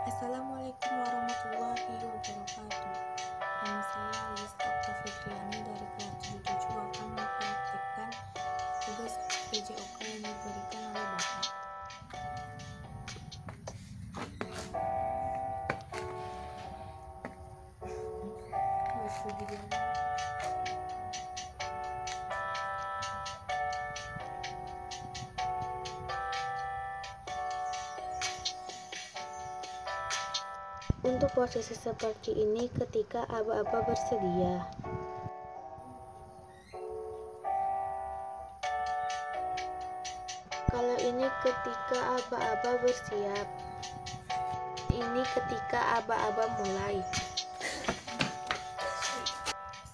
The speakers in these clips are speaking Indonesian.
Assalamualaikum warahmatullahi wabarakatuh. Nama saya Lis Oktavitriani dari kelas 77 akan mempraktikkan tugas PJOK yang diberikan oleh Bapak. Untuk posisi seperti ini ketika aba-aba bersedia. Kalau ini ketika aba-aba bersiap. Ini ketika aba-aba mulai.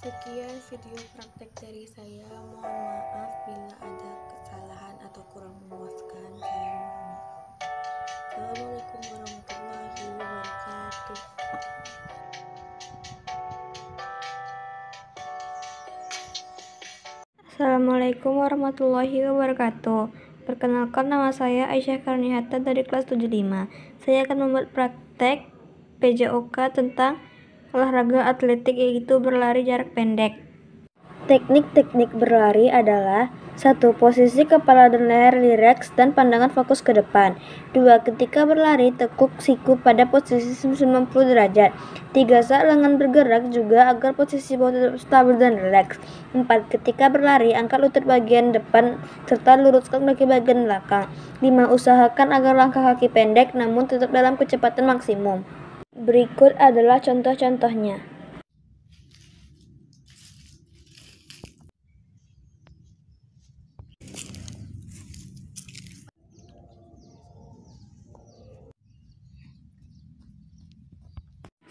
Sekian video praktek dari saya. Mohon maaf bila ada kesalahan atau kurang memuaskan. Saya mohon. Assalamualaikum warahmatullahi wabarakatuh. Assalamualaikum warahmatullahi wabarakatuh. Perkenalkan, nama saya Aisyah Karnihata dari kelas 75. Saya akan membuat praktek PJOK tentang olahraga atletik, yaitu berlari jarak pendek. Teknik-teknik berlari adalah: 1. Posisi kepala dan leher rileks dan pandangan fokus ke depan. 2. Ketika berlari, tekuk siku pada posisi 90 derajat. 3. Saat lengan bergerak juga agar posisi bawah tetap stabil dan rileks. 4. Ketika berlari, angkat lutut bagian depan serta luruskan kaki bagian belakang. 5. Usahakan agar langkah kaki pendek namun tetap dalam kecepatan maksimum. Berikut adalah contoh-contohnya.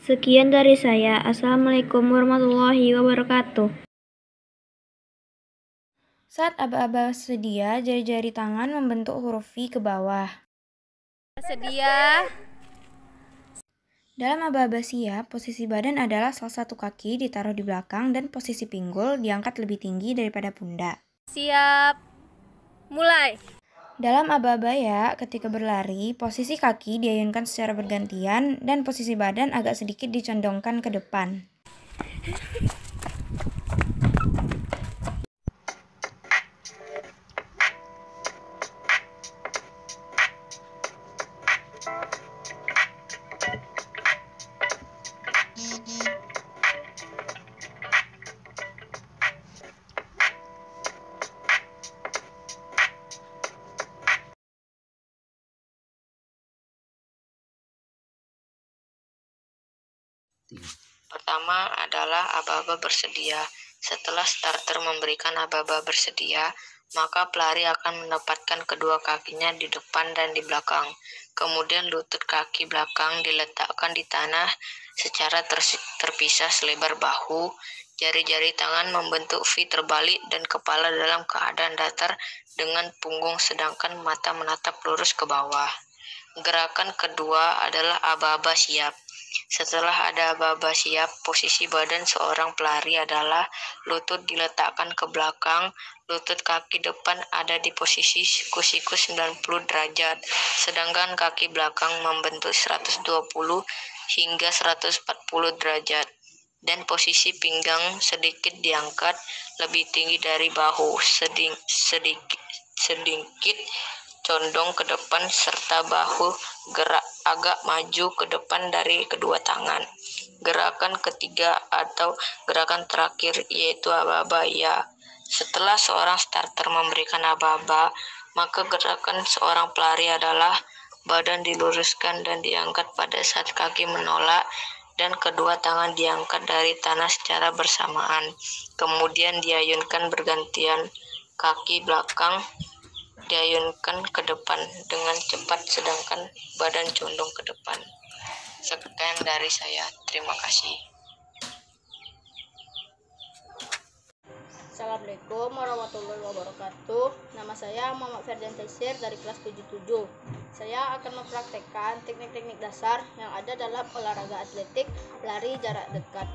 Sekian dari saya. Assalamualaikum warahmatullahi wabarakatuh. Saat aba-aba sedia, jari-jari tangan membentuk huruf V ke bawah. Sedia. Dalam aba-aba siap, posisi badan adalah salah satu kaki ditaruh di belakang dan posisi pinggul diangkat lebih tinggi daripada pundak. Siap. Mulai. Dalam aba-aba ya, ketika berlari, posisi kaki diayunkan secara bergantian dan posisi badan agak sedikit dicondongkan ke depan. Pertama adalah aba-aba bersedia. Setelah starter memberikan aba-aba bersedia, maka pelari akan menempatkan kedua kakinya di depan dan di belakang. Kemudian lutut kaki belakang diletakkan di tanah secara terpisah selebar bahu. Jari-jari tangan membentuk V terbalik dan kepala dalam keadaan datar dengan punggung, sedangkan mata menatap lurus ke bawah. Gerakan kedua adalah aba-aba siap. Setelah ada aba-aba siap, posisi badan seorang pelari adalah lutut diletakkan ke belakang, lutut kaki depan ada di posisi siku-siku 90 derajat, sedangkan kaki belakang membentuk 120 hingga 140 derajat, dan posisi pinggang sedikit diangkat lebih tinggi dari bahu, sedikit condong ke depan serta bahu gerak agak maju ke depan dari kedua tangan. Gerakan ketiga atau gerakan terakhir yaitu aba-aba ya. Setelah seorang starter memberikan aba-aba, maka gerakan seorang pelari adalah badan diluruskan dan diangkat pada saat kaki menolak dan kedua tangan diangkat dari tanah secara bersamaan. Kemudian diayunkan bergantian, kaki belakang diayunkan ke depan dengan cepat sedangkan badan condong ke depan. Sekian dari saya. Terima kasih. Assalamualaikum warahmatullahi wabarakatuh. Nama saya Muhammad Ferdian Taisir dari kelas 77. Saya akan mempraktekkan teknik-teknik dasar yang ada dalam olahraga atletik lari jarak dekat.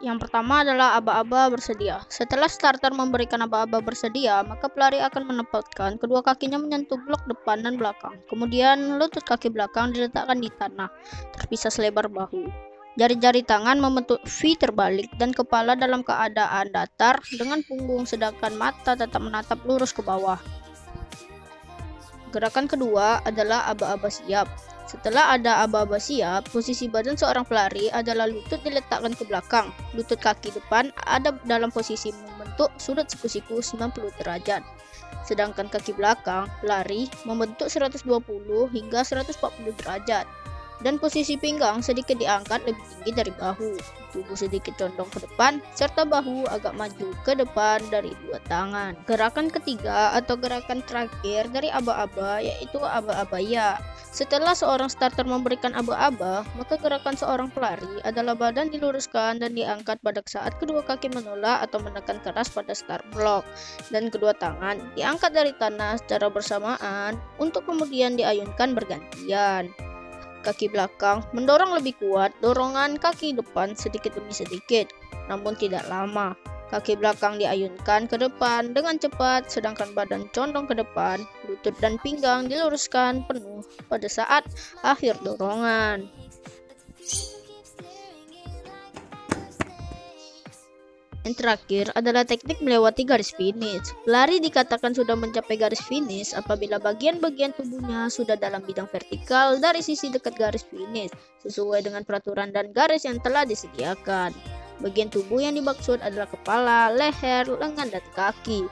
Yang pertama adalah aba-aba bersedia. Setelah starter memberikan aba-aba bersedia, maka pelari akan menempatkan kedua kakinya menyentuh blok depan dan belakang. Kemudian lutut kaki belakang diletakkan di tanah, terpisah selebar bahu. Jari-jari tangan membentuk V terbalik dan kepala dalam keadaan datar dengan punggung, sedangkan mata tetap menatap lurus ke bawah. Gerakan kedua adalah aba-aba siap. Setelah ada aba-aba siap, posisi badan seorang pelari adalah lutut diletakkan ke belakang. Lutut kaki depan ada dalam posisi membentuk sudut siku-siku 90 derajat. Sedangkan kaki belakang pelari membentuk 120 hingga 140 derajat. Dan posisi pinggang sedikit diangkat lebih tinggi dari bahu. Tubuh sedikit condong ke depan, serta bahu agak maju ke depan dari dua tangan. Gerakan ketiga atau gerakan terakhir dari aba-aba yaitu aba-aba ya. Setelah seorang starter memberikan aba-aba, maka gerakan seorang pelari adalah badan diluruskan dan diangkat pada saat kedua kaki menolak atau menekan keras pada start block. Dan kedua tangan diangkat dari tanah secara bersamaan untuk kemudian diayunkan bergantian. Kaki belakang mendorong lebih kuat dorongan kaki depan sedikit demi sedikit, namun tidak lama. Kaki belakang diayunkan ke depan dengan cepat, sedangkan badan condong ke depan, lutut dan pinggang diluruskan penuh pada saat akhir dorongan. Yang terakhir adalah teknik melewati garis finish. Pelari dikatakan sudah mencapai garis finish apabila bagian-bagian tubuhnya sudah dalam bidang vertikal dari sisi dekat garis finish, sesuai dengan peraturan dan garis yang telah disediakan. Bagian tubuh yang dimaksud adalah kepala, leher, lengan, dan kaki.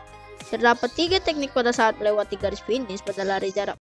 Terdapat 3 teknik pada saat melewati garis finish pada lari jarak